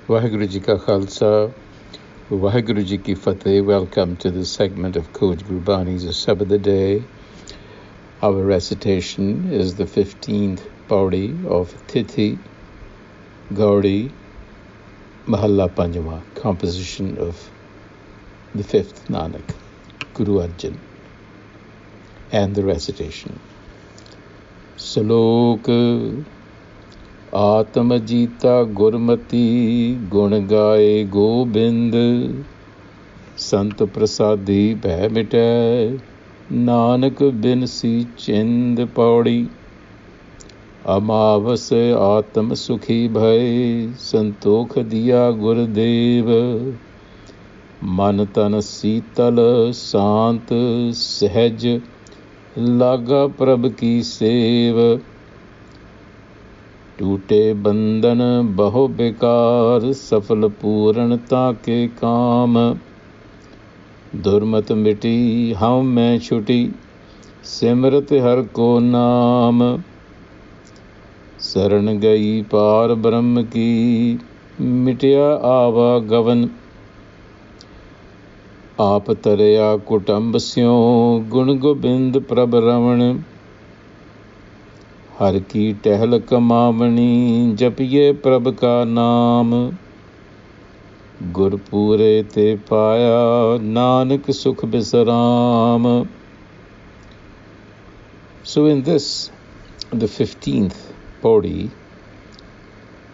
Waheguru Ji Ka Khalsa, Waheguru Ji Ki Fateh. Welcome to this segment of Coach Gurbani's a-sabad-a-day. Our recitation is the 15th pauri of Tithi Gauri Mahalla Panjama, composition of the 5th Nanak, Guru Arjan, and the recitation. Salok Atam Jita Gurmati Gun Gaye Gobind Sant Prasadi Bhai Mitae Nanak Binsi Chind Paudi Amavas Atam Sukhi Bhai Santokh Diya Gurudev Man Tan Sital Sant Sahaj Laga Prabh Ki Sev टूटे बंधन बहु बेकार सफल पूर्णता के काम दुर्मत मिटी हम मैं छुटी सिमरत हर को नाम शरण गई पार ब्रह्म की मिटिया आवागवन आप तरया कुटुंब स्यों गुण गोबिंद प्रभ रमण हर की टहल कमावनी जपिए प्रभ का नाम गुरपूरे ते पाया नानक सुख बिसराम. So in this, the 15th pauri,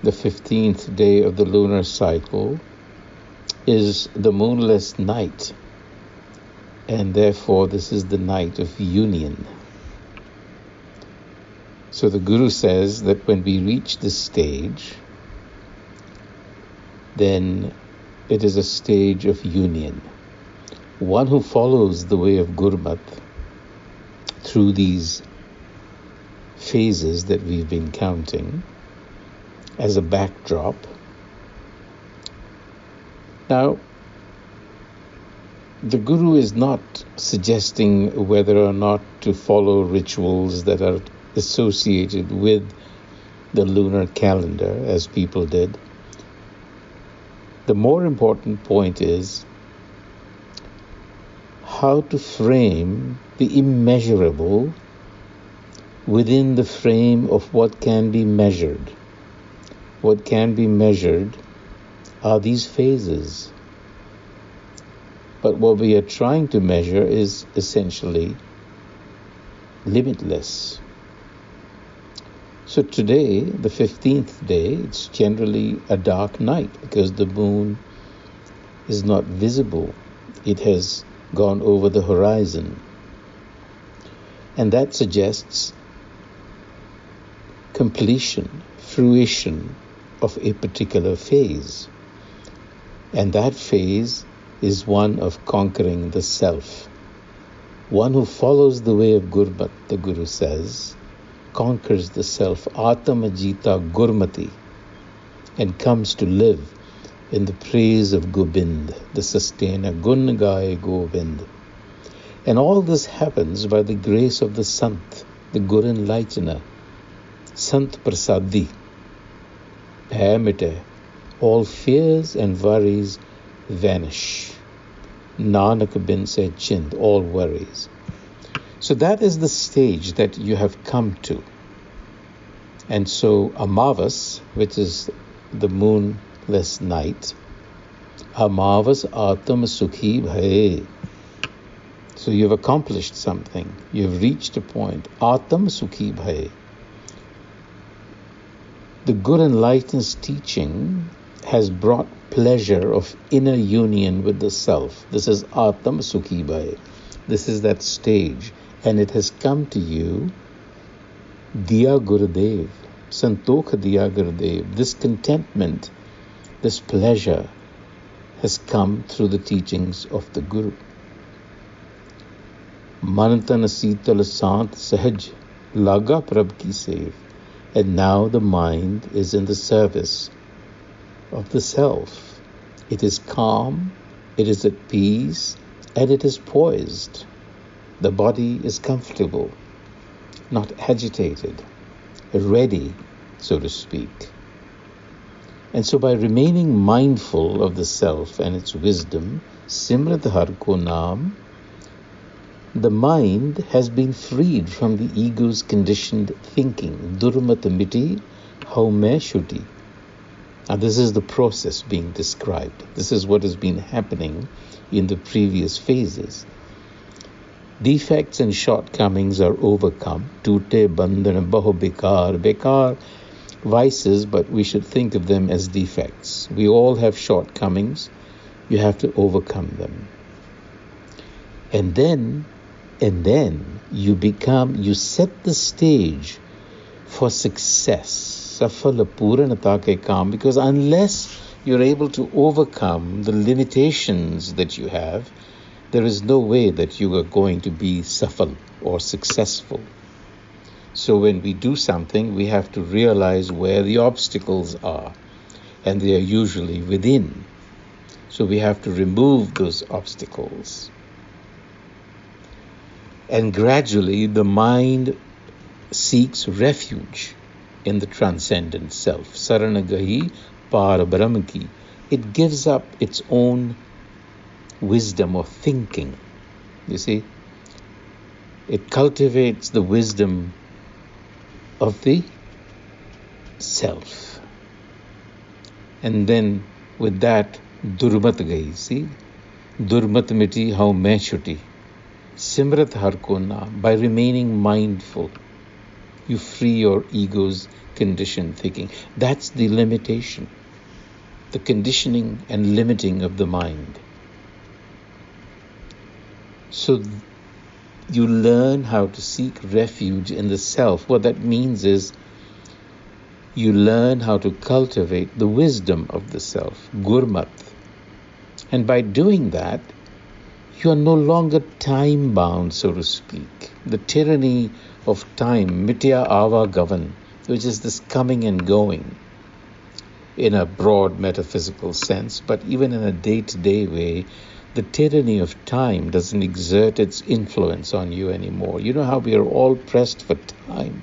the 15th day of the lunar cycle, is the moonless night, and therefore this is the night of union. So the Guru says that when we reach this stage, then it is a stage of union. One who follows the way of Gurmat through these phases that we've been counting as a backdrop. Now, the Guru is not suggesting whether or not to follow rituals that are associated with the lunar calendar, as people did. The more important point is how to frame the immeasurable within the frame of what can be measured. What can be measured are these phases. But what we are trying to measure is essentially limitless. So today, the 15th day, it's generally a dark night because the moon is not visible. It has gone over the horizon. And that suggests completion, fruition of a particular phase. And that phase is one of conquering the self. One who follows the way of Gurmat, the Guru says, conquers the self, Atam Jita Gurmati, and comes to live in the praise of Gobind, the sustainer, Gun Gaye Gobind. And all this happens by the grace of the Sant, the Guru Enlightener, Sant Prasadi, Bhai Mitae. All fears and worries vanish. Nanak bin said Chind, all worries. So that is the stage that you have come to. And so Amavas, which is the moonless night, Amavas Atam Sukhi Bhai. So you've accomplished something. You've reached a point. Atam Sukhi Bhai. The Guru Enlightener's teaching has brought pleasure of inner union with the self. This is Atam Sukhi Bhai. This is that stage. And it has come to you, Diya Gurudev, Santokh Diya Gurudev. This contentment, this pleasure has come through the teachings of the Guru. Mantan Sital Sant Sahaj Laga Prabh Ki Sev. And now the mind is in the service of the self. It is calm, it is at peace, and it is poised. The body is comfortable, not agitated, ready, so to speak. And so by remaining mindful of the self and its wisdom, Simrat Har Ko Naam, the mind has been freed from the ego's conditioned thinking. Durmat miti, how main shuti. And this is the process being described. This is what has been happening in the previous phases. Defects and shortcomings are overcome. Tute bandhan bahu bekar. Bekar, vices, but we should think of them as defects. We all have shortcomings. You have to overcome them. And then you set the stage for success. Safala Puranata ke kaam, because unless you're able to overcome the limitations that you have, there is no way that you are going to be safal or successful. So when we do something, we have to realize where the obstacles are, and they are usually within. So we have to remove those obstacles. And gradually the mind seeks refuge in the transcendent self. Saranagahi par Brahm ki. It gives up its own wisdom of thinking. You see, it cultivates the wisdom of the self. And then with that, durmat gayi. See, durmat miti how main shuti. Simrat har ko naam. By remaining mindful, you free your ego's conditioned thinking. That's the limitation, the conditioning and limiting of the mind. So you learn how to seek refuge in the self. What that means is you learn how to cultivate the wisdom of the self, Gurmat. And by doing that, you are no longer time-bound, so to speak. The tyranny of time, mitya ava gavan, which is this coming and going in a broad metaphysical sense, but even in a day-to-day way, the tyranny of time doesn't exert its influence on you anymore. You know how we are all pressed for time.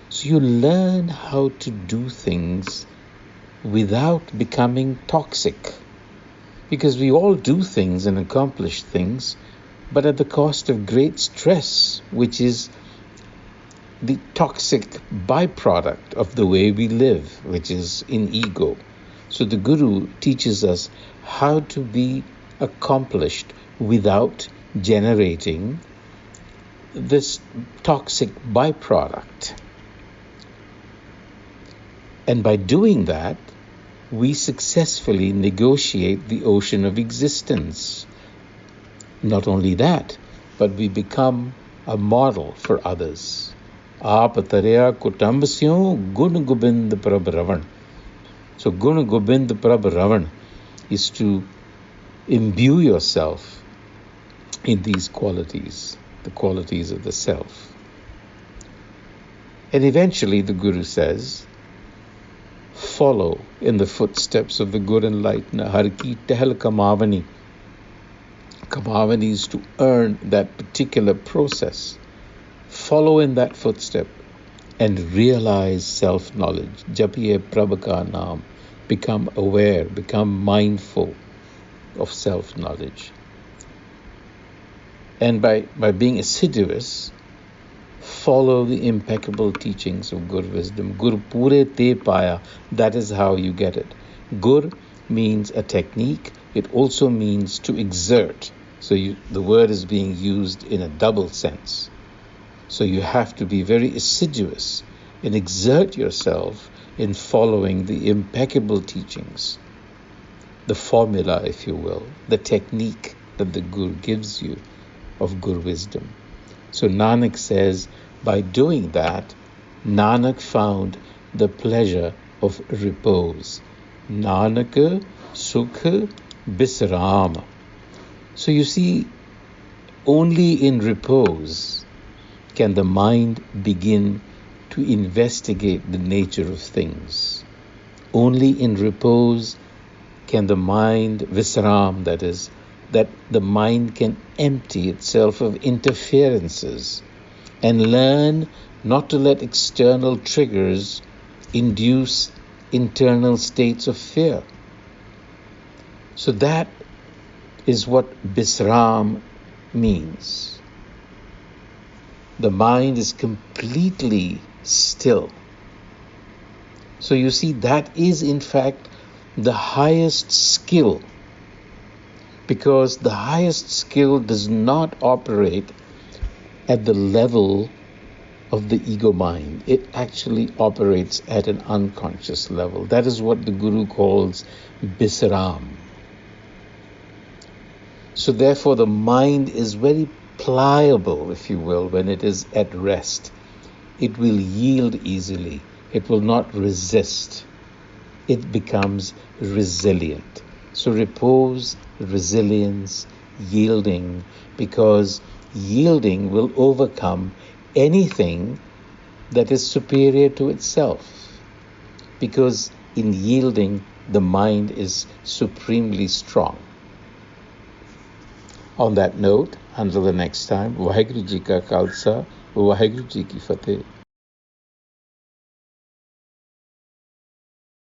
So you learn how to do things without becoming toxic. Because we all do things and accomplish things, but at the cost of great stress, which is the toxic byproduct of the way we live, which is in ego. So the Guru teaches us how to be accomplished without generating this toxic byproduct. And by doing that, we successfully negotiate the ocean of existence. Not only that, but we become a model for others. Aap tarya kutamb syon gun gobind prabh ravan. So gun gobind prabh ravan is to imbue yourself in these qualities, the qualities of the self. And eventually the Guru says, follow in the footsteps of the good enlightener. Har ki tehel kamavani. Kamavani is to earn that particular process. Follow in that footstep and realize self-knowledge. Japiye Prabh ka naam. Become aware, become mindful of self-knowledge. And by being assiduous, follow the impeccable teachings of Gur wisdom. Gur pure te paya. That is how you get it. Gur means a technique. It also means to exert. So the word is being used in a double sense. So you have to be very assiduous and exert yourself in following the impeccable teachings, the formula, if you will, the technique that the Guru gives you of Gur wisdom. So Nanak says, by doing that, Nanak found the pleasure of repose. Nanak sukh bisram. So you see, only in repose can the mind begin to investigate the nature of things. Only in repose can the mind, visram, that is, that the mind can empty itself of interferences and learn not to let external triggers induce internal states of fear. So that is what Bisram means. The mind is completely still. So you see, that is in fact the highest skill, because the highest skill does not operate at the level of the ego mind. It actually operates at an unconscious level. That is what the Guru calls Bisram. So therefore the mind is very pliable, if you will, when it is at rest. It will yield easily. It will not resist. It becomes resilient. So repose, resilience, yielding, because yielding will overcome anything that is superior to itself. Because in yielding, the mind is supremely strong. On that note, until the next time, Vaheguru Ji Ka Khalsa, Vaheguru Ji Ki Fateh.